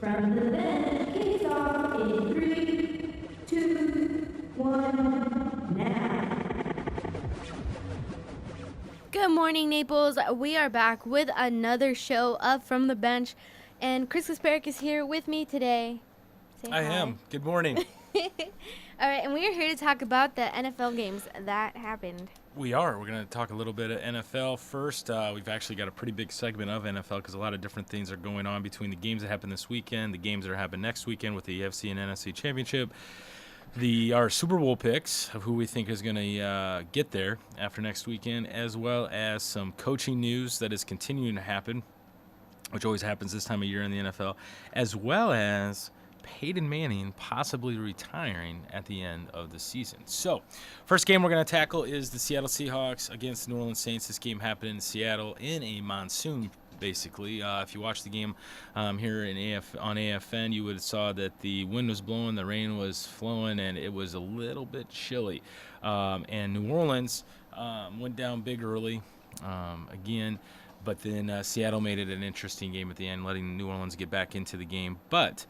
From the bench, kicks off in 3, 2, 1, now. Good morning, Naples. We are back with another show of From the Bench, and Chris Kasparik is here with me today. Say I hi. am. Good morning. All right, and we are here to talk about the NFL games that happened. We are. We're going to talk a little bit of NFL first. We've actually got a pretty big segment of NFL because a lot of different things are going on between the games that happen this weekend, the games that are happening next weekend with the AFC and NFC Championship, our Super Bowl picks of who we think is going to get there after next weekend, as well as some coaching news that is continuing to happen, which always happens this time of year in the NFL, as well as Peyton Manning possibly retiring at the end of the season. So, first game we're going to tackle is the Seattle Seahawks against the New Orleans Saints. This game happened in Seattle in a monsoon, basically. If you watch the game here on AFN, you would have saw that the wind was blowing, the rain was flowing, and it was a little bit chilly. And New Orleans went down big early again. But then Seattle made it an interesting game at the end, letting New Orleans get back into the game. But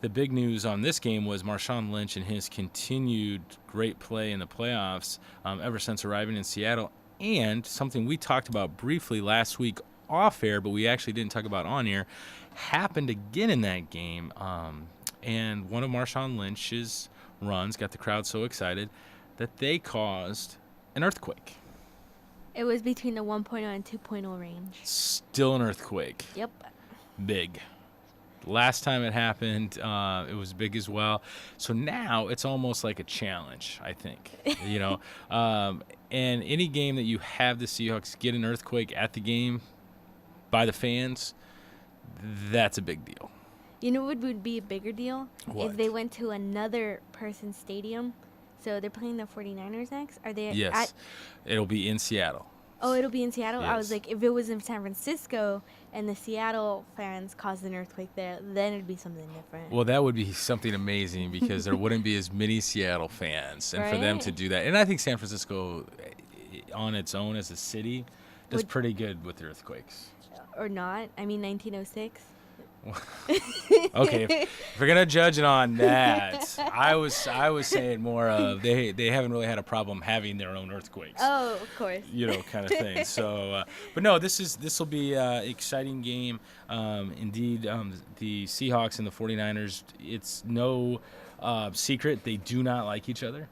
the big news on this game was Marshawn Lynch and his continued great play in the playoffs ever since arriving in Seattle, and something we talked about briefly last week off air, but we actually didn't talk about on air, happened again in that game. And one of Marshawn Lynch's runs got the crowd so excited that they caused an earthquake. It was between the 1.0 and 2.0 range. Still an earthquake. Yep. Big. Last time it happened, it was big as well. So now it's almost like a challenge, I think. And any game that you have the Seahawks get an earthquake at the game by the fans, that's a big deal. You know what would be a bigger deal? What? If they went to another person's stadium. So they're playing the 49ers next? Are they Yes. It'll be in Seattle. Oh, it'll be in Seattle? Yes. I was like, if it was in San Francisco and the Seattle fans caused an earthquake there, then it'd be something different. Well, that would be something amazing because there wouldn't be as many Seattle fans. And for them Right. to do that. And I think San Francisco, on its own as a city, does pretty good with the earthquakes. Or not. I mean, 1906. Okay, if we're gonna judge it on that, I was saying more of they haven't really had a problem having their own earthquakes. Oh, of course. Kind of thing. So, but no, this will be an exciting game. Indeed, the Seahawks and the 49ers. It's no secret they do not like each other,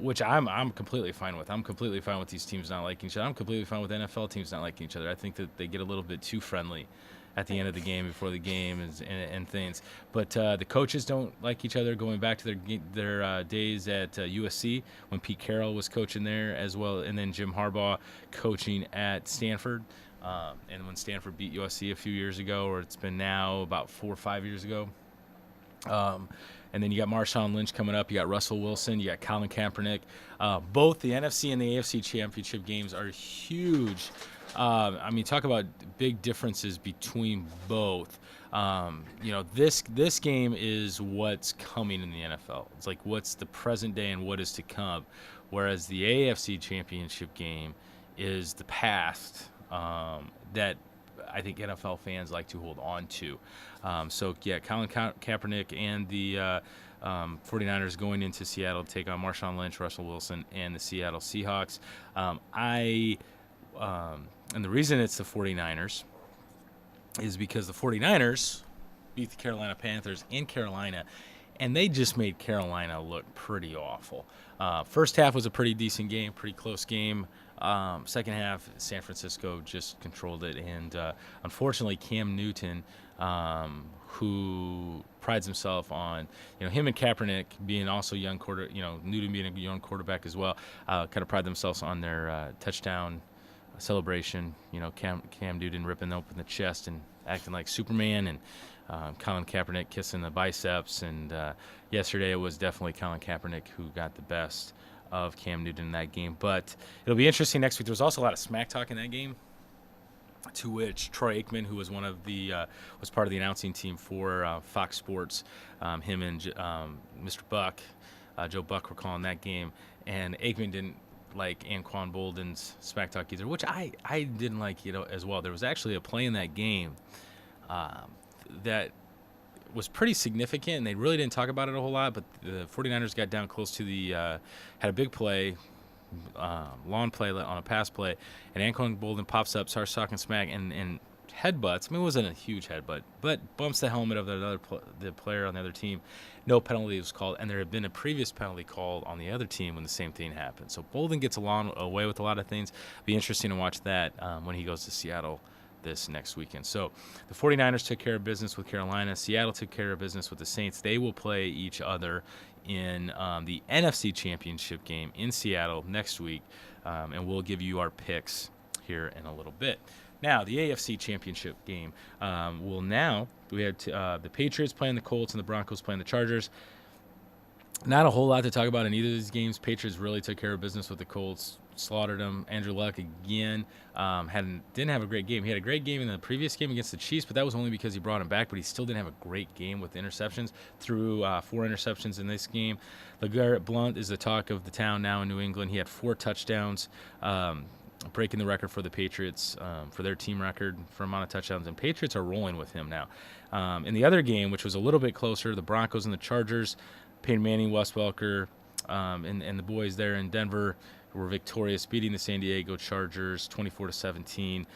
which I'm completely fine with. I'm completely fine with these teams not liking each other. I'm completely fine with NFL teams not liking each other. I think that they get a little bit too friendly at the end of the game, before the game, and things. But the coaches don't like each other, going back to their days at USC when Pete Carroll was coaching there as well, and then Jim Harbaugh coaching at Stanford. And when Stanford beat USC a few years ago, or it's been now about 4 or 5 years ago. And then you got Marshawn Lynch coming up. You got Russell Wilson. You got Colin Kaepernick. Both the NFC and the AFC championship games are huge. Talk about big differences between both. This game is what's coming in the NFL. It's like what's the present day and what is to come, whereas the AFC championship game is the past that I think NFL fans like to hold on to. Colin Kaepernick and the 49ers going into Seattle to take on Marshawn Lynch, Russell Wilson, and the Seattle Seahawks. And the reason it's the 49ers is because the 49ers beat the Carolina Panthers in Carolina, and they just made Carolina look pretty awful. First half was a pretty decent game, pretty close game. Second half, San Francisco just controlled it, and unfortunately, Cam Newton, who prides himself on, him and Kaepernick being also young Newton being a young quarterback as well, kind of pride themselves on their touchdown celebration. Cam Newton ripping open the chest and acting like Superman, and Colin Kaepernick kissing the biceps. And yesterday it was definitely Colin Kaepernick who got the best of Cam Newton in that game. But it'll be interesting next week. There was also a lot of smack talk in that game, to which Troy Aikman, who was was part of the announcing team for Fox Sports, him and Mr. Buck, Joe Buck, were calling that game, and Aikman didn't like Anquan Bolden's smack talk either, which I didn't like as well. There was actually a play in that game that was pretty significant, and they really didn't talk about it a whole lot, but the 49ers got down close to the had a big play, long play on a pass play, and Anquan Boldin pops up, starts talking smack, and headbutts. I mean, it wasn't a huge headbutt, but bumps the helmet of the player on the other team. No penalty was called, and there had been a previous penalty called on the other team when the same thing happened. So Boldin gets away with a lot of things. Be interesting to watch that when he goes to Seattle this next weekend. So the 49ers took care of business with Carolina. Seattle took care of business with the Saints. They will play each other in the NFC Championship game in Seattle next week, and we'll give you our picks here in a little bit. Now, the AFC Championship game we had the Patriots playing the Colts and the Broncos playing the Chargers. Not a whole lot to talk about in either of these games. Patriots really took care of business with the Colts, slaughtered them. Andrew Luck again didn't have a great game. He had a great game in the previous game against the Chiefs, but that was only because he brought him back. But he still didn't have a great game with interceptions. Threw 4 interceptions in this game. LeGarrette Blount is the talk of the town now in New England. He had 4 touchdowns, breaking the record for the Patriots, for their team record for amount of touchdowns. And Patriots are rolling with him now. In the other game, which was a little bit closer, the Broncos and the Chargers, Peyton Manning, Wes Welker, and the boys there in Denver were victorious, beating the San Diego Chargers 24-17.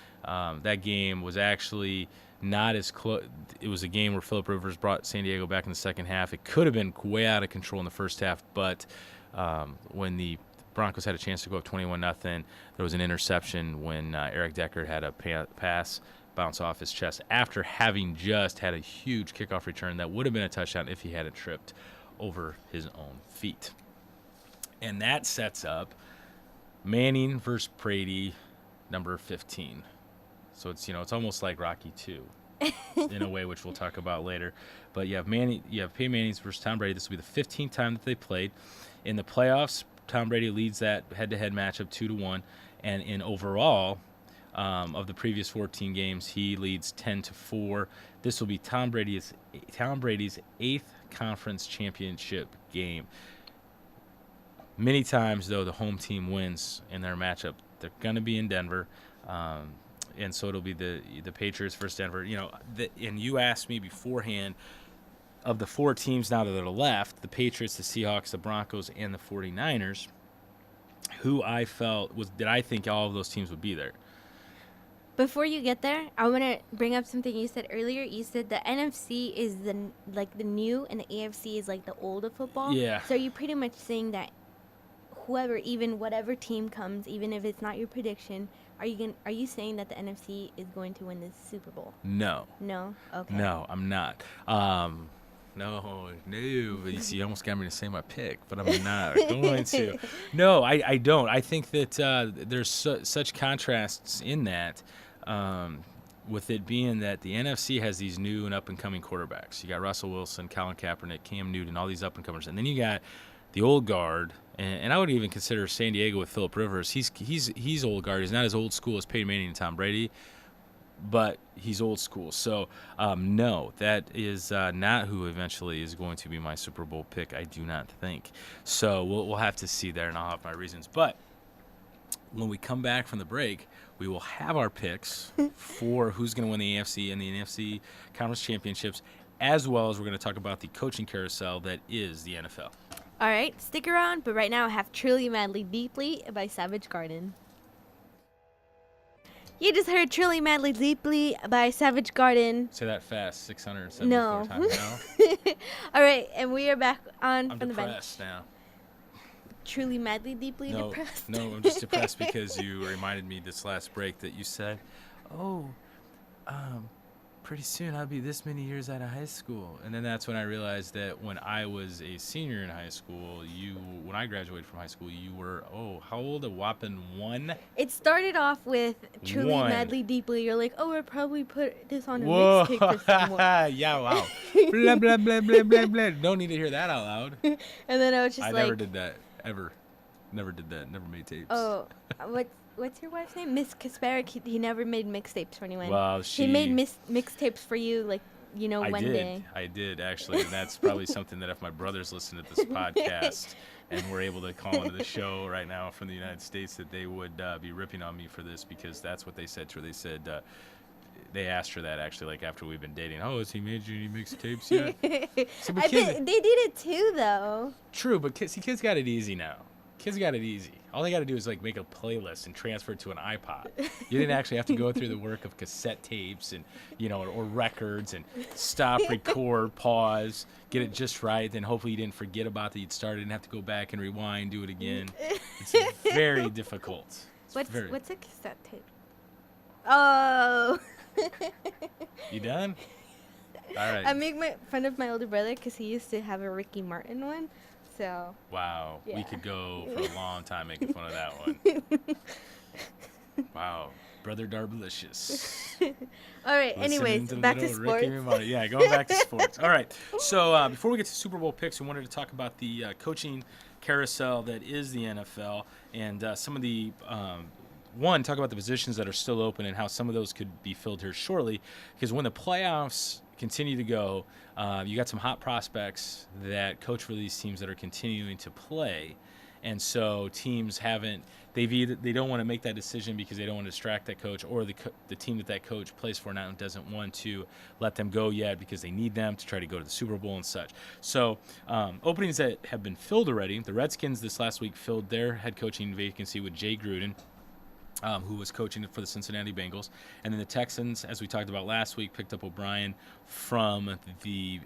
That game was actually not as close. It was a game where Phillip Rivers brought San Diego back in the second half. It could have been way out of control in the first half, but when the Broncos had a chance to go up 21-0, there was an interception when Eric Decker had a pass bounce off his chest after having just had a huge kickoff return that would have been a touchdown if he hadn't tripped over his own feet. And that sets up Manning versus Brady, number 15. So it's almost like Rocky 2 in a way, which we'll talk about later. But you have Peyton Manning versus Tom Brady. This will be the 15th time that they played. In the playoffs, Tom Brady leads that head-to-head matchup 2-1, and in overall of the previous 14 games, he leads 10-4. This will be Tom Brady's 8th conference championship game. Many times, though, the home team wins in their matchup. They're going to be in Denver, and so it'll be the Patriots versus Denver. And you asked me beforehand, of the 4 teams now that are left, the Patriots, the Seahawks, the Broncos, and the 49ers, who I felt did I think all of those teams would be there? Before you get there, I want to bring up something you said earlier. You said the NFC is the new, and the AFC is like the old of football. Yeah. So you're pretty much saying that whatever team comes, even if it's not your prediction, are you saying that the NFC is going to win this Super Bowl? No. No? Okay. No, I'm not. No. But you see, you almost got me to say my pick, but I'm not going to. No, I don't. I think that there's such contrasts in that, with it being that the NFC has these new and up-and-coming quarterbacks. You got Russell Wilson, Colin Kaepernick, Cam Newton, all these up-and-comers. And then you got the old guard, and I would even consider San Diego with Phillip Rivers. He's old guard. He's not as old school as Peyton Manning and Tom Brady, but he's old school. So, no, that is not who eventually is going to be my Super Bowl pick, I do not think. So we'll have to see there, and I'll have my reasons. But when we come back from the break, we will have our picks for who's going to win the AFC and the NFC Conference Championships, as well as we're going to talk about the coaching carousel that is the NFL. All right, stick around, but right now I have Truly Madly Deeply by Savage Garden. You just heard Truly Madly Deeply by Savage Garden. Say that fast, 674 No. times now. All right, and we are back on I'm from the bench. depressed now. Truly Madly Deeply depressed? No, I'm just depressed because you reminded me this last break that you said, pretty soon I'll be this many years out of high school. And then that's when I realized that when I was a senior in high school, when I graduated from high school, you were, how old? A whopping 1? It started off with Truly 1. Madly Deeply. You're like, we'll probably put this on a Whoa. mixtape for someone. Yeah, wow. Blah, blah, blah, blah, blah, blah. Don't need to hear that out loud. And then I was just I like, never did that, ever. Never did that. Never made tapes. What's your wife's name? Miss Kasparic. He never made mixtapes for anyone. Well, he made mixtapes for you, Wednesday. I did, actually. And that's probably something that if my brothers listen to this podcast and were able to call into the show right now from the United States, that they would be ripping on me for this, because that's what they said to her. They said, they asked her that actually, like after we've been dating. Oh, has he made you any mixtapes yet? So, but I kids, bet they did it too, though. true, but kids got it easy now. Kids got it easy. All they got to do is like make a playlist and transfer it to an iPod. You didn't actually have to go through the work of cassette tapes and or records and stop, record, pause, get it just right. Then hopefully you didn't forget about that you'd started and have to go back and rewind, do it again. It's very difficult. What's a cassette tape? Oh. You done? All right. I make fun of my older brother because he used to have a Ricky Martin one. So. Wow, we Yeah. could go for a long time making fun of that one. Wow, Brother Darbalicious. All right. Listening Anyways, to back to little sports. Ricky Martin. Yeah, going back to sports. All right. So before we get to Super Bowl picks, we wanted to talk about the coaching carousel that is the NFL and some of the talk about the positions that are still open and how some of those could be filled here shortly. Because when the playoffs continue to go, you got some hot prospects that coach for these teams that are continuing to play. And so teams they don't want to make that decision because they don't want to distract that coach, or the team that coach plays for now doesn't want to let them go yet because they need them to try to go to the Super Bowl and such. So openings that have been filled already. The Redskins this last week filled their head coaching vacancy with Jay Gruden, who was coaching for the Cincinnati Bengals. And then the Texans, as we talked about last week, picked up O'Brien from the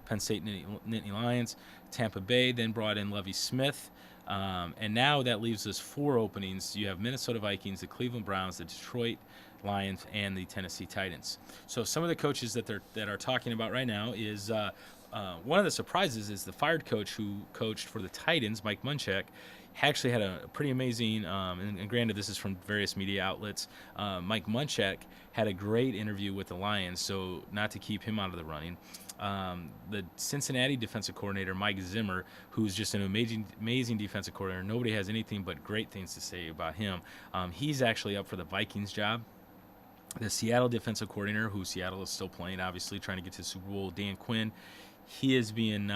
Penn State Nittany Lions. Tampa Bay then brought in Lovie Smith. And now that leaves us 4 openings. You have Minnesota Vikings, the Cleveland Browns, the Detroit Lions, and the Tennessee Titans. So some of the coaches that are talking about right now is one of the surprises is the fired coach who coached for the Titans, Mike Munchak. Actually had a pretty amazing, and granted this is from various media outlets, Mike Munchak had a great interview with the Lions, so not to keep him out of the running. The Cincinnati defensive coordinator, Mike Zimmer, who's just an amazing defensive coordinator. Nobody has anything but great things to say about him. He's actually up for the Vikings job. The Seattle defensive coordinator, who Seattle is still playing, obviously, trying to get to the Super Bowl, Dan Quinn, he is being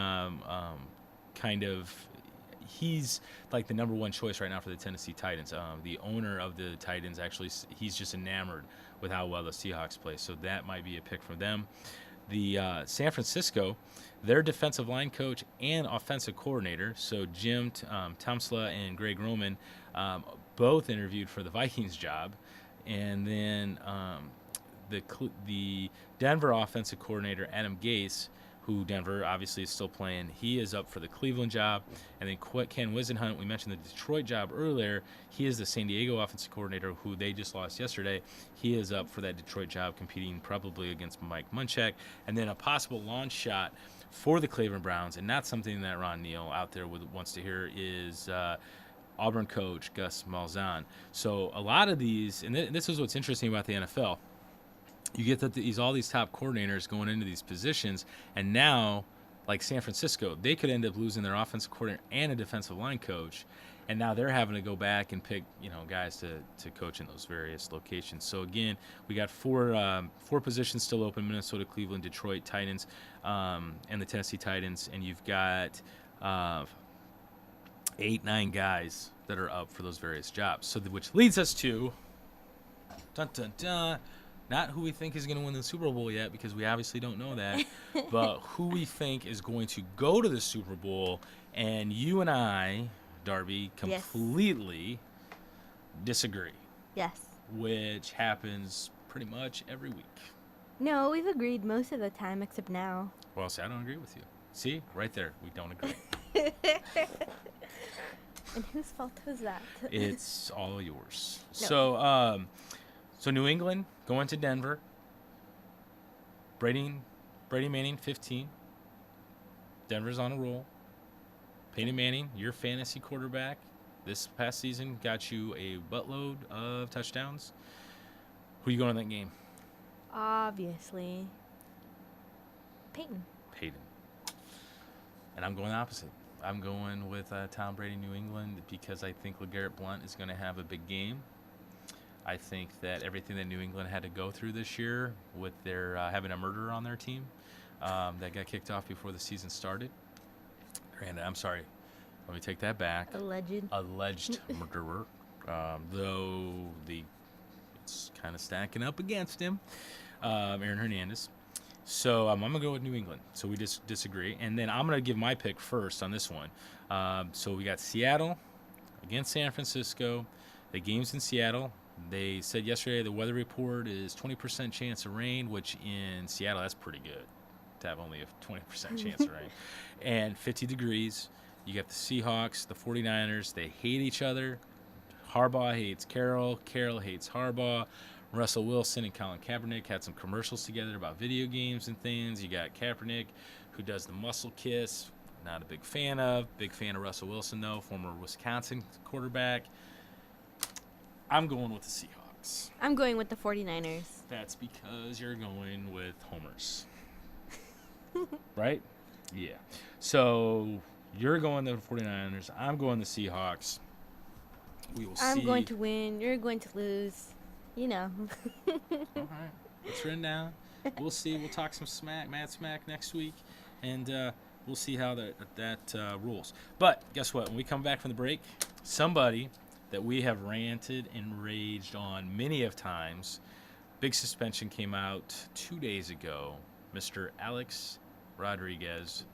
he's like the number one choice right now for the Tennessee Titans. The owner of the Titans, actually, he's just enamored with how well the Seahawks play. So that might be a pick for them. The San Francisco, their defensive line coach and offensive coordinator, so Jim Tomsula and Greg Roman, both interviewed for the Vikings job. And then the Denver offensive coordinator, Adam Gase, who Denver obviously is still playing, he is up for the Cleveland job. And then Ken Wisenhunt, we mentioned the Detroit job earlier. He is the San Diego offensive coordinator, who they just lost yesterday. He is up for that Detroit job, competing probably against Mike Munchak. And then a possible launch shot for the Cleveland Browns, and not something that Ron Neal out there wants to hear, is Auburn coach Gus Malzahn. So a lot of these, and this is what's interesting about the NFL, you get that all these top coordinators going into these positions, and now, like San Francisco, they could end up losing their offensive coordinator and a defensive line coach, and now they're having to go back and pick guys to coach in those various locations. So again, we got four positions still open: Minnesota, Cleveland, Detroit, Titans, and the Tennessee Titans, and you've got 8-9 guys that are up for those various jobs. So which leads us to not who we think is going to win the Super Bowl yet, because we obviously don't know that, but who we think is going to go to the Super Bowl. And you and I, Darby, completely disagree. Yes. Which happens pretty much every week. No, we've agreed most of the time except now. Well, see, I don't agree with you. See, right there, we don't agree. And whose fault was that? It's all yours. No. So New England going to Denver. Brady Manning, 15. Denver's on a roll. Peyton Manning, your fantasy quarterback, this past season got you a buttload of touchdowns. Who are you going in that game? Obviously. Peyton. And I'm going the opposite. I'm going with Tom Brady, New England, because I think LeGarrette Blount is going to have a big game. I think that everything that New England had to go through this year with their having a murderer on their team that got kicked off before the season started. Granted, I'm sorry. Let me take that back. Alleged Alleged murderer. Though it's kind of stacking up against him, Aaron Hernandez. So I'm going to go with New England. So we just disagree. And then I'm going to give my pick first on this one. So we got Seattle against San Francisco. The game's in Seattle. They said yesterday the weather report is 20% chance of rain, which in Seattle, that's pretty good to have only a 20% chance of rain. And 50 degrees. You got the Seahawks, the 49ers. They hate each other. Harbaugh hates Carroll. Carroll hates Harbaugh. Russell Wilson and Colin Kaepernick had some commercials together about video games and things. You got Kaepernick, who does the muscle kiss. Not a big fan of. Big fan of Russell Wilson, though, former Wisconsin quarterback. I'm going with the Seahawks. I'm going with the 49ers. That's because you're going with homers. Right? Yeah. So you're going to the 49ers. I'm going the Seahawks. We will see. I'm going to win. You're going to lose. You know. All right. It's written down. We'll see. We'll talk some mad smack next week, and we'll see how that rules. But guess what? When we come back from the break, somebody that we have ranted and raged on many of times, big suspension came out 2 days ago, Mr. Alex Rodriguez.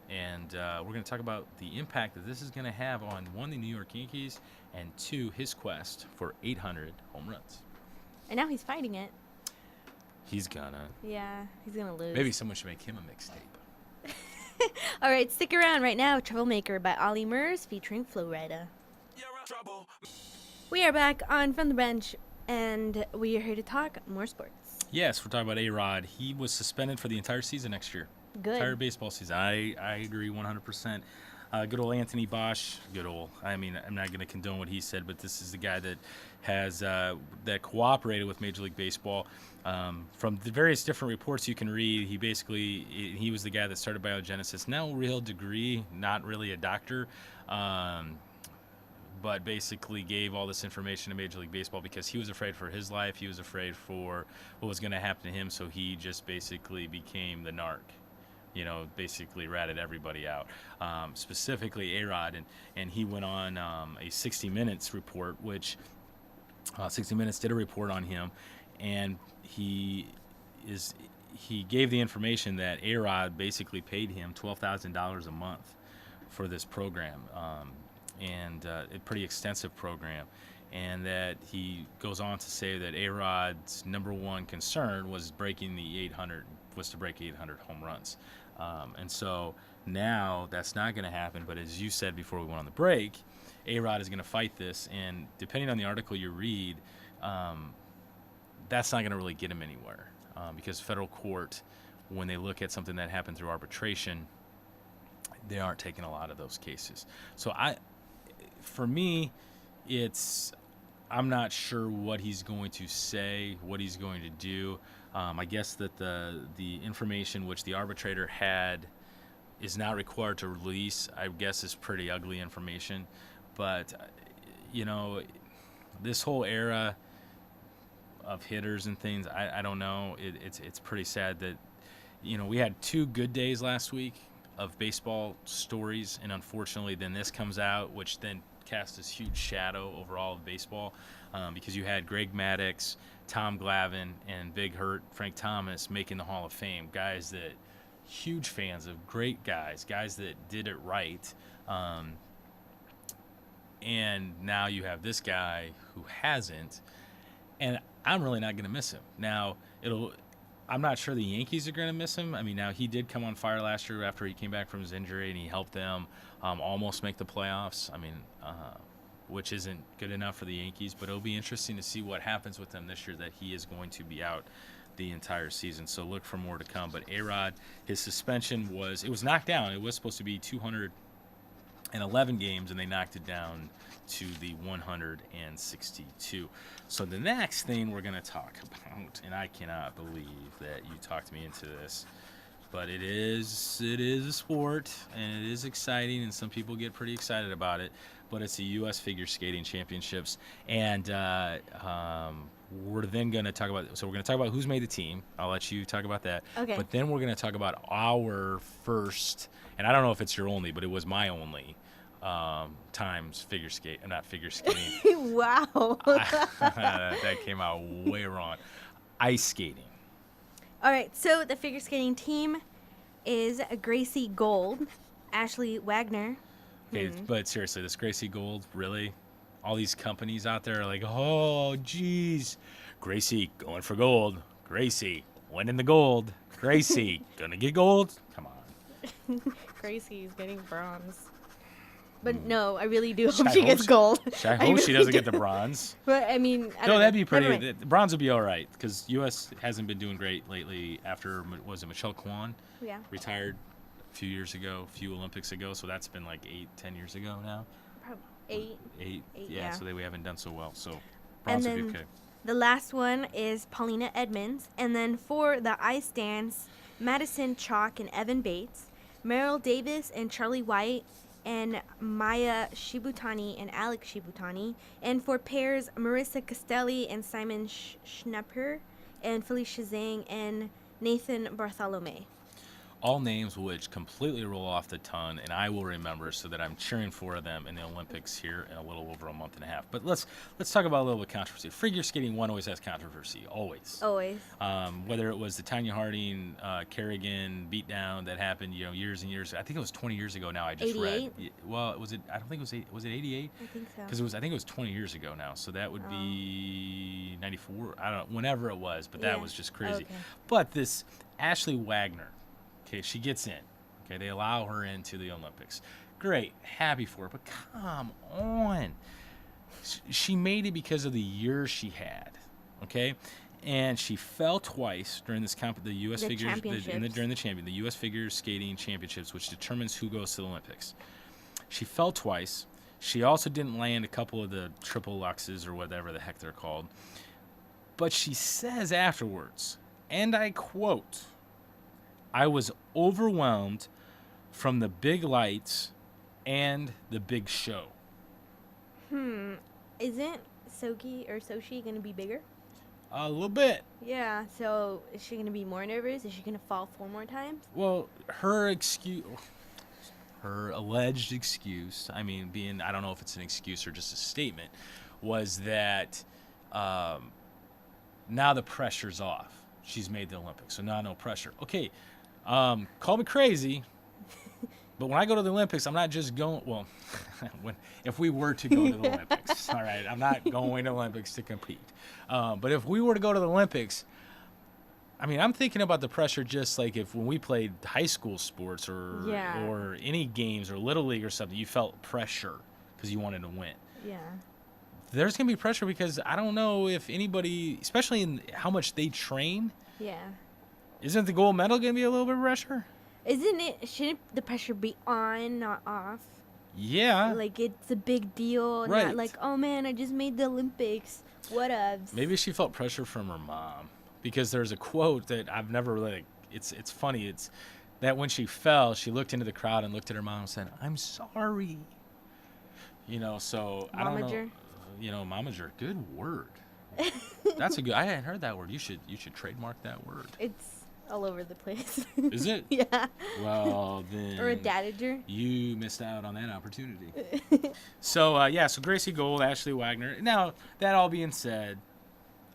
And we're going to talk about the impact that this is going to have on, one, the New York Yankees, and two, his quest for 800 home runs. And now he's fighting it. He's gonna. Yeah, he's going to lose. Maybe someone should make him a mixtape. All right, stick around right now. Troublemaker by Ollie Murs featuring Flo Rida. We are back on From the Bench, and we are here to talk more sports. Yes, we're talking about A-Rod. He was suspended for the entire season next year. Good. Entire baseball season. I agree 100%. Good old Anthony Bosch. Good old. I mean, I'm not going to condone what he said, but this is the guy that has that cooperated with Major League Baseball. From the various different reports you can read, he was the guy that started biogenesis. No real degree, not really a doctor, but basically gave all this information to Major League Baseball because he was afraid for his life. He was afraid for what was going to happen to him, so he just basically became the narc. Basically ratted everybody out, specifically A-Rod, and he went on a 60 Minutes report, which 60 Minutes did a report on him, and he gave the information that A-Rod basically paid him $12,000 a month for this program, and a pretty extensive program, and that he goes on to say that A-Rod's number one concern was to break 800 home runs. And so now that's not going to happen. But as you said before we went on the break, A-Rod is going to fight this. And depending on the article you read, that's not going to really get him anywhere because federal court, when they look at something that happened through arbitration, they aren't taking a lot of those cases. So for me, I'm not sure what he's going to say, what he's going to do. I guess that the information which the arbitrator had is not required to release, I guess, is pretty ugly information. But, this whole era of hitters and things, I don't know. It's pretty sad that, we had 2 good days last week of baseball stories, and unfortunately then this comes out, which then cast this huge shadow over all of baseball because you had Greg Maddux, Tom Glavine, and Big Hurt Frank Thomas making the Hall of Fame, guys that huge fans of, great guys that did it right, and now you have this guy who hasn't, and I'm really not going to miss him. Now I'm not sure the Yankees are going to miss him. I mean, now he did come on fire last year after he came back from his injury, and he helped them almost make the playoffs. I mean, which isn't good enough for the Yankees, but it'll be interesting to see what happens with him this year, that he is going to be out the entire season. So look for more to come. But A-Rod, his suspension was knocked down. It was supposed to be 211 games, and they knocked it down to the 162. So the next thing we're going to talk about, and I cannot believe that you talked me into this, but it is a sport, and it is exciting, and some people get pretty excited about it, but it's the U.S. Figure Skating Championships, and we're then going to talk about who's made the team. I'll let you talk about that. Okay. But then we're going to talk about our first, and I don't know if it's your only, but it was my only, times figure skate, not figure skating. Wow. That came out way wrong. Ice skating. All right, so the figure skating team is Gracie Gold, Ashley Wagner. Okay, but seriously, this Gracie Gold, really? All these companies out there are like, oh, geez, Gracie going for gold. Gracie winning the gold. Gracie gonna get gold. Come on. Gracie's getting bronze. But no, I really do Should hope I she hope gets she- gold. I I hope she really doesn't do. get the bronze. But I mean, I No, don't that'd know. be pretty. Never mind. The bronze would be all right because U.S. hasn't been doing great lately. After was it Michelle Kwan Yeah, retired a few years ago, a few Olympics ago. So that's been like 8-10 years ago now. probably 8. Eight. Eight, Yeah. yeah. So we haven't done so well. So And bronze would be then okay. the last one is Paulina Edmonds. And then for the ice dance, Madison Chalk and Evan Bates, Meryl Davis and Charlie White, and Maya Shibutani and Alex Shibutani. And for pairs, Marissa Castelli and Simon Schnapper, and Felicia Zhang and Nathan Bartholome. All names which completely roll off the tongue, and I will remember, so that I'm cheering for them in the Olympics here in a little over a month and a half. But let's talk about a little bit of controversy. Figure skating one always has controversy, always. Always. Whether it was the Tanya Harding, Kerrigan beatdown that happened, years and years. I think it was 20 years ago now. I just 88? read. Well, was it? I don't think it was. Was it 88? I think so. Because I think it was 20 years ago now. So that would be 94. I don't know. Whenever it was, but that Yeah. was just crazy. Okay. But this Ashley Wagner. Okay, she gets in. Okay, they allow her into the Olympics. Great, happy for her, but come on. She made it because of the year she had. Okay, and she fell twice during this the U.S. The figures championships. during the U.S. figure skating championships, which determines who goes to the Olympics. She fell twice. She also didn't land a couple of the triple luxes or whatever the heck they're called. But she says afterwards, and I quote, "I was overwhelmed from the big lights and the big show." Isn't Sochi going to be bigger? A little bit. Yeah, so is she going to be more nervous? Is she going to fall 4 more times? Well, her alleged excuse, I mean, I don't know if it's an excuse or just a statement, was that now the pressure's off. She's made the Olympics, so now no pressure. Okay, call me crazy, but when I go to the Olympics, I'm not just going. Well, if we were to go to the Olympics, all right, I'm not going to the Olympics to compete. But if we were to go to the Olympics, I mean, I'm thinking about the pressure just like when we played high school sports Yeah. or any games or Little League or something, you felt pressure because you wanted to win. Yeah. There's going to be pressure because I don't know if anybody, especially in how much they train, Yeah. isn't the gold medal going to be a little bit of pressure? Shouldn't the pressure be on, not off? Yeah. Like, it's a big deal. Right. Not like, oh man, I just made the Olympics. Whatevs. Maybe she felt pressure from her mom because there's a quote that I've never really, it's funny. It's that when she fell, she looked into the crowd and looked at her mom and said, "I'm sorry." So I don't know. Momager. Momager, good word. That's a good. I hadn't heard that word. You should trademark that word. It's all over the place. Is it? Yeah. Well, then. Or a dadager. You missed out on that opportunity. So Gracie Gold, Ashley Wagner. Now, that all being said,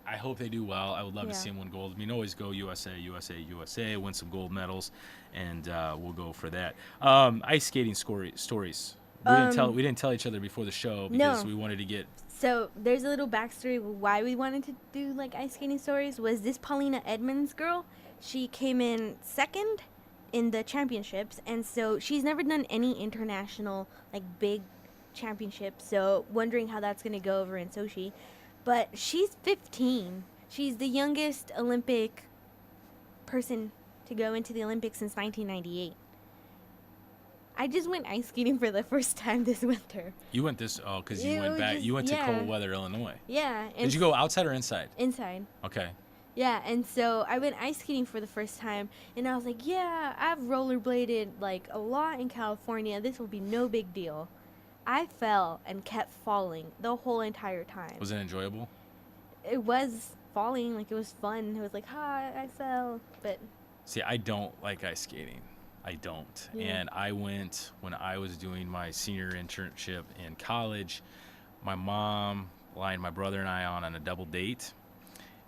I hope they do well. I would love to Yeah. see them win gold. I mean, always go USA, USA, USA, win some gold medals, and we'll go for that. Ice skating stories. We didn't tell each other before the show because No. we wanted to get. So there's a little backstory of why we wanted to do like ice skating stories. Was this Paulina Edmonds girl? She came in second in the championships, and so she's never done any international like big championships. So wondering how that's gonna go over in Sochi. But she's 15. She's the youngest Olympic person to go into the Olympics since 1998. I just went ice skating for the first time this winter. You went because you It went was back. just- You went to yeah. cold weather, Illinois. Yeah. And Did you go outside or inside? inside? Okay. Yeah, and so I went ice skating for the first time, and I was like, yeah, I've rollerbladed like a lot in California. This will be no big deal. I fell and kept falling the whole entire time. Was it enjoyable? It was falling, like it was fun. It was like, ha, I fell. But See, I don't like ice skating. I don't. Yeah. And I went when I was doing my senior internship in college. My mom lined my brother and I on a double date.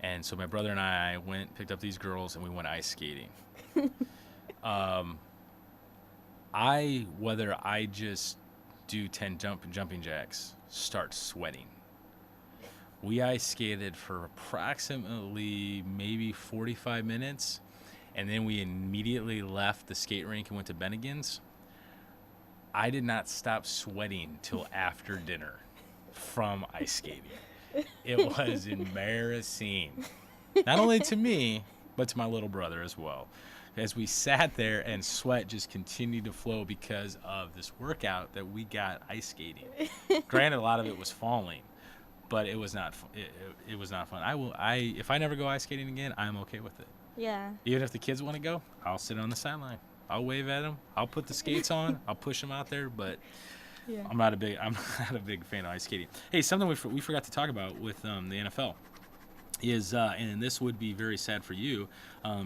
And so my brother and I picked up these girls, and we went ice skating. Whether I just do 10 jumping jacks, start sweating. We ice skated for approximately maybe 45 minutes, and then we immediately left the skate rink and went to Bennigan's. I did not stop sweating till after dinner from ice skating. It was embarrassing, not only to me, but to my little brother as well. As we sat there and sweat just continued to flow because of this workout that we got ice skating. Granted, a lot of it was falling, but it was not. It was not fun. If I never go ice skating again, I'm okay with it. Yeah. Even if the kids want to go, I'll sit on the sideline. I'll wave at them. I'll put the skates on. I'll push them out there, but. Yeah. I'm not a big fan of ice skating. Hey, something we forgot to talk about with the NFL is, and this would be very sad for you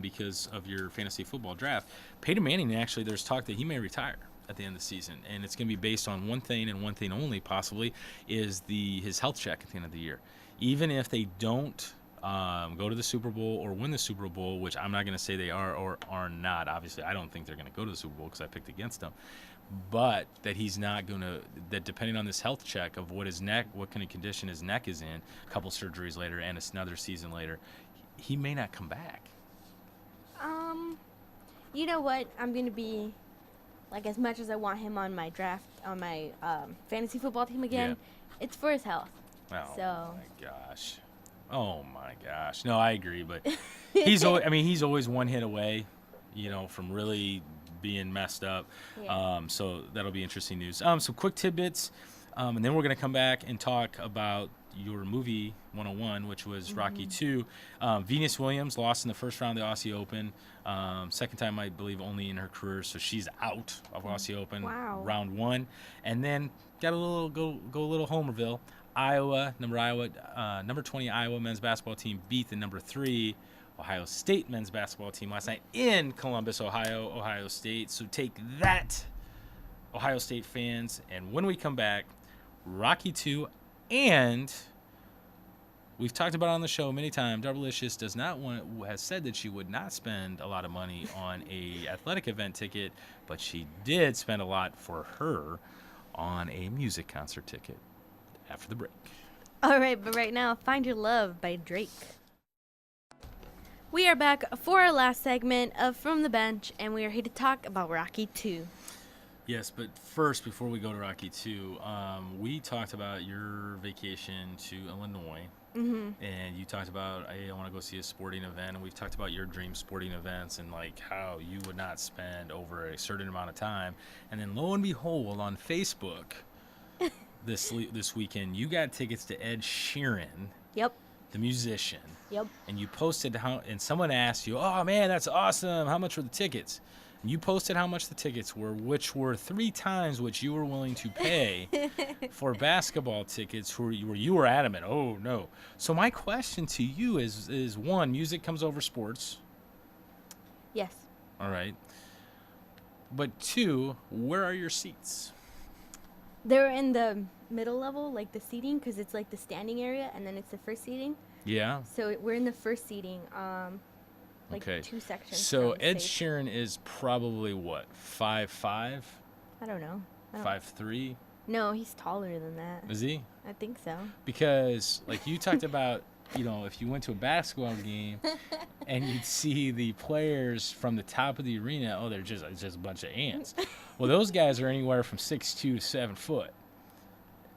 because of your fantasy football draft. Peyton Manning, actually, there's talk that he may retire at the end of the season, and it's going to be based on one thing and one thing only, possibly, is his health check at the end of the year. Even if they don't go to the Super Bowl or win the Super Bowl, which I'm not going to say they are or are not. Obviously, I don't think they're going to go to the Super Bowl because I picked against them. But that he's not going to, that depending on this health check of what kind of condition his neck is in, a couple surgeries later and another season later, he may not come back. You know what? I'm going to be, like, as much as I want him on my fantasy football team again, it's for his health. Oh, my gosh. No, I agree, but he's always one hit away, from really being messed up. Yeah. So that'll be interesting news. Some quick tidbits, and then we're going to come back and talk about your movie 101, which was Rocky 2. Venus Williams lost in the first round of the Aussie Open. Second time, I believe, only in her career, so she's out of Aussie Open. Wow. Round 1. And then got a little go a little Homerville. Number 20 Iowa men's basketball team beat the number 3 Ohio State men's basketball team last night in Columbus, Ohio State. So take that, Ohio State fans. And when we come back, Rocky 2, and we've talked about it on the show many times, Darbalicious has said that she would not spend a lot of money on a athletic event ticket, but she did spend a lot for her on a music concert ticket after the break. All right, but right now, Find Your Love by Drake. We are back for our last segment of From the Bench, and we are here to talk about Rocky 2. Yes, but first, before we go to Rocky 2, we talked about your vacation to Illinois, and you talked about, I want to go see a sporting event, and we've talked about your dream sporting events and like how you would not spend over a certain amount of time, and then lo and behold, on Facebook this weekend, you got tickets to Ed Sheeran. Yep. The musician. Yep. And you posted and someone asked you, "Oh man, that's awesome. How much were the tickets?" And you posted how much the tickets were, which were 3 times what you were willing to pay for basketball tickets. Where you were adamant, "Oh no." So my question to you is one, music comes over sports. Yes. All right. But 2, where are your seats? They're in the middle level, like the seating, because it's like the standing area, and then it's the first seating. Yeah. So we're in the first seating, Okay. 2 sections. So from Ed stage. Sheeran is probably what, 5'5", I don't know. 5'3"? No, he's taller than that. Is he? I think so. Because like you talked about, if you went to a basketball game and you'd see the players from the top of the arena, they're just a bunch of ants. Well, those guys are anywhere from 6'2" to 7 foot.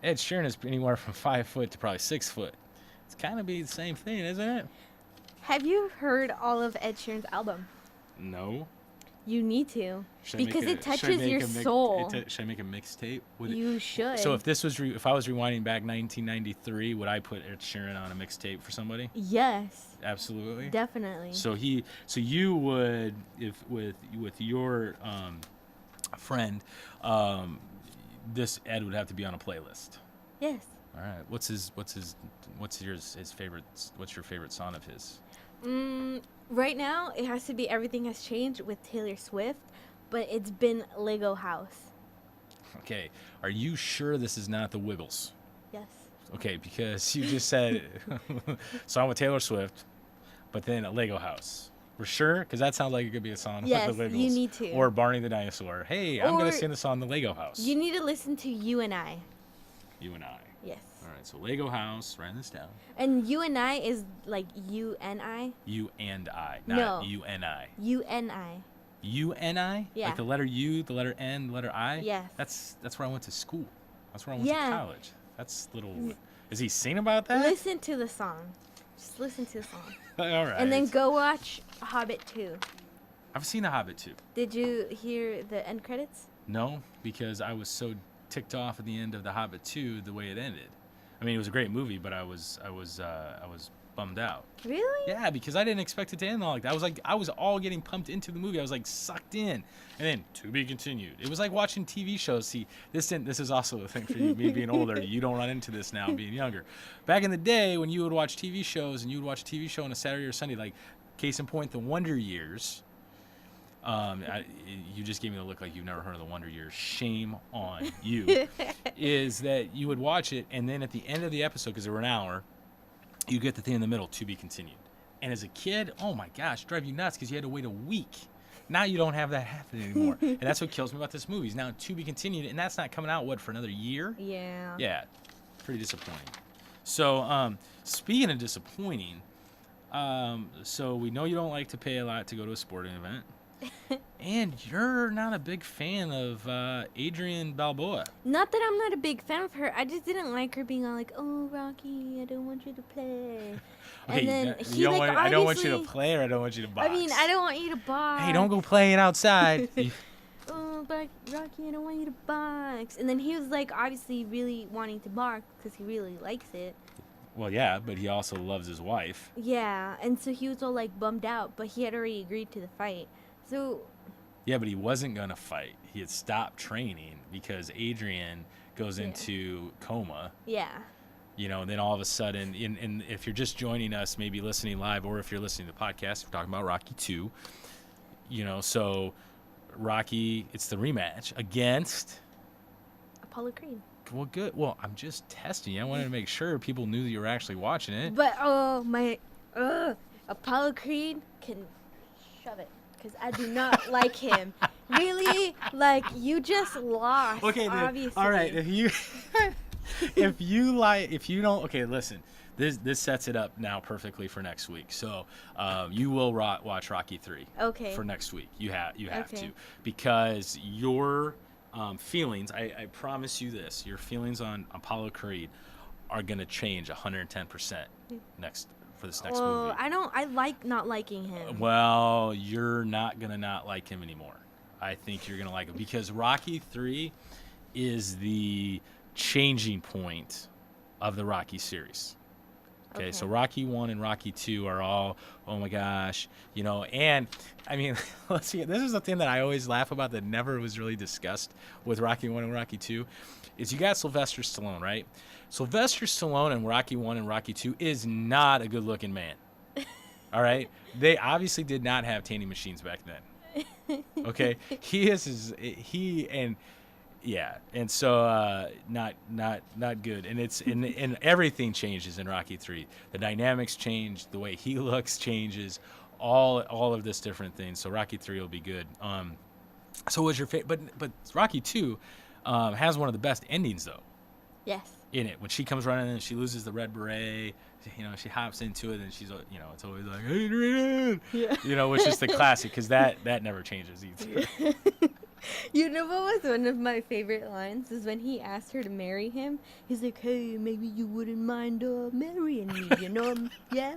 Ed Sheeran is anywhere from 5 foot to probably 6 foot. It's kind of be the same thing, isn't it? Have you heard all of Ed Sheeran's album? No. You need to, Should I because make it touches your soul. Should I make a mixtape? You should. So if I was rewinding back 1993, would I put Ed Sheeran on a mixtape for somebody? Yes. Absolutely. Definitely. So you would, if with your friend, this Ed would have to be on a playlist. Yes. All right. What's your favorite song of his? Right now, it has to be Everything Has Changed with Taylor Swift. but it's been Lego House. Okay, are you sure this is not the Wiggles? Yes. Okay, because you just said song with Taylor Swift, but then a Lego House. We're sure? Because that sounds like it could be a song Yes, with the Wiggles. you need to. Or Barney the Dinosaur. Hey, I'm going Or- to sing the song The Lego House. You need to listen to You and I. You and I. Yes. All right, so Lego House, writing this down. And You and I is like you and I. You and I, not No. you and I. You and I. You and I? Yeah. Like the letter U, the letter N, the letter I? Yes. That's where I went to school. That's where I went Yeah. to college. That's little. Is he singing about that? Listen to the song. Just listen to the song. All right. And then go watch Hobbit 2. I've seen The Hobbit too. Did you hear the end credits? No, because I was so ticked off at the end of The Hobbit 2 the way it ended. I mean, it was a great movie, but I was bummed out. Really? Yeah, because I didn't expect it to end like that. I was all getting pumped into the movie. I was like sucked in, and then to be continued. It was like watching TV shows. See, this is also a thing for you, me being older. You don't run into this now, being younger. Back in the day, when you would watch TV shows, and you would watch a TV show on a Saturday or Sunday, like case in point, The Wonder Years. You just gave me the look like you've never heard of The Wonder Years. Shame on you. Is that you would watch it, and then at the end of the episode, because they were an hour, you get the thing in the middle, to be continued. And as a kid, oh my gosh, drive you nuts because you had to wait a week. Now you don't have that happen anymore. And that's what kills me about this movie. Is now to be continued, and that's not coming out, what, for another year? Yeah. Yeah, pretty disappointing. So, speaking of disappointing, so we know you don't like to pay a lot to go to a sporting event. And you're not a big fan of Adrienne Balboa. Not that I'm not a big fan of her. I just didn't like her being all like, "Oh, Rocky, I don't want you to play." Okay, And then you don't want, I don't want you to obviously- play, or I don't want you to box. I mean, I don't want you to box. Hey, don't go playing outside. Oh, but Rocky, I don't want you to box. And then he was like, obviously, really wanting to box because he really likes it. Well, yeah, but he also loves his wife. Yeah, and so he was all like bummed out, but he had already agreed to the fight. So Yeah, but he wasn't going to fight. He had stopped training because Adrian goes Yeah. into coma. yeah, And then all of a sudden, and if you're just joining us, maybe listening live, or if you're listening to the podcast, we're talking about Rocky 2. So Rocky, it's the rematch against, Apollo Creed. well, good. Well, I'm just testing you. I wanted to make sure people knew that you were actually watching it. But Apollo Creed can shove it because I do not like him. Really, like you just lost. Okay, then. Obviously. All right. If you don't, okay, listen. This sets it up now perfectly for next week. So you will watch Rocky 3. Okay. For next week, you have Okay. to, because your feelings. I promise you this: your feelings on Apollo Creed are gonna change 110% for this next Well, movie. I like not liking him. Well, you're not gonna not like him anymore. I think you're gonna like him because Rocky 3 is the changing point of the Rocky series. Okay, so Okay. Rocky 1 and Rocky 2 are all, oh my gosh, and I mean, let's see, this is the thing that I always laugh about that never was really discussed with Rocky 1 and Rocky 2, is you got Sylvester Stallone, right? Sylvester Stallone in Rocky 1 and Rocky 2 is not a good-looking man. All right? They obviously did not have tanning machines back then. Okay? And so not good. And it's and everything changes in Rocky 3. The dynamics change, the way he looks changes, all of this different things. So Rocky 3 will be good. So what's your favorite? But Rocky 2 has one of the best endings though. Yes. In it, when she comes running and she loses the red beret, she hops into it and she's, it's always like, Adrian, Yeah. which is the classic because that never changes either. You know what was one of my favorite lines is when he asked her to marry him. He's like, "Hey, maybe you wouldn't mind marrying me, yeah."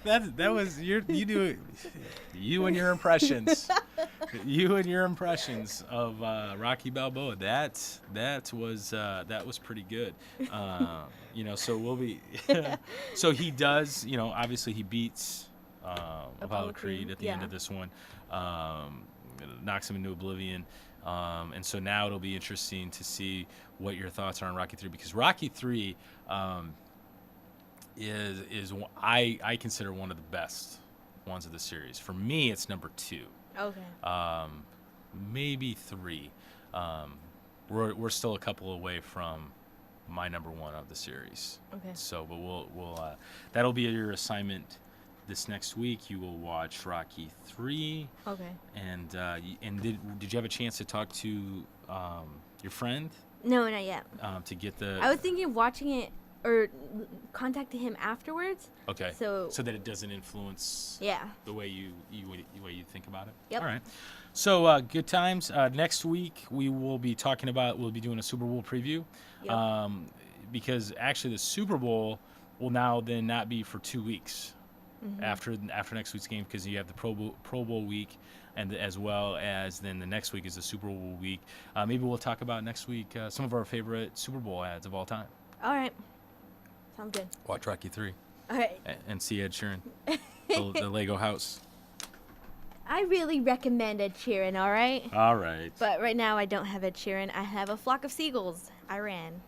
That was you do it. You and your impressions. You and your impressions of Rocky Balboa. That was pretty good. So we'll be. So he does. Obviously he beats Apollo Creed at the end yeah. of this one. Knocks him into oblivion. And so now it'll be interesting to see what your thoughts are on Rocky 3, because Rocky 3 is I consider one of the best ones of the series. For me, it's number 2. Okay. Maybe 3. We're still a couple away from my number 1 of the series. Okay. So, but we'll that'll be your assignment this next week. You will watch Rocky 3. Okay. And did you have a chance to talk to your friend No, not yet. to get the? I was thinking of watching it or contacting him afterwards. Okay. So that it doesn't influence yeah. the way you think about it. Yep. All right. So good times. Next week we'll be doing a Super Bowl preview. Yep. Because actually the Super Bowl will now then not be for 2 weeks after next week's game, because you have the Pro Bowl week, and as well as then the next week is the Super Bowl week. Maybe we'll talk about next week some of our favorite Super Bowl ads of all time. All right. Sounds good. Watch Rocky 3 All right. and see Ed Sheeran, the Lego house. I really recommend Ed Sheeran, all right? All right. But right now I don't have Ed Sheeran. I have a flock of seagulls. I ran.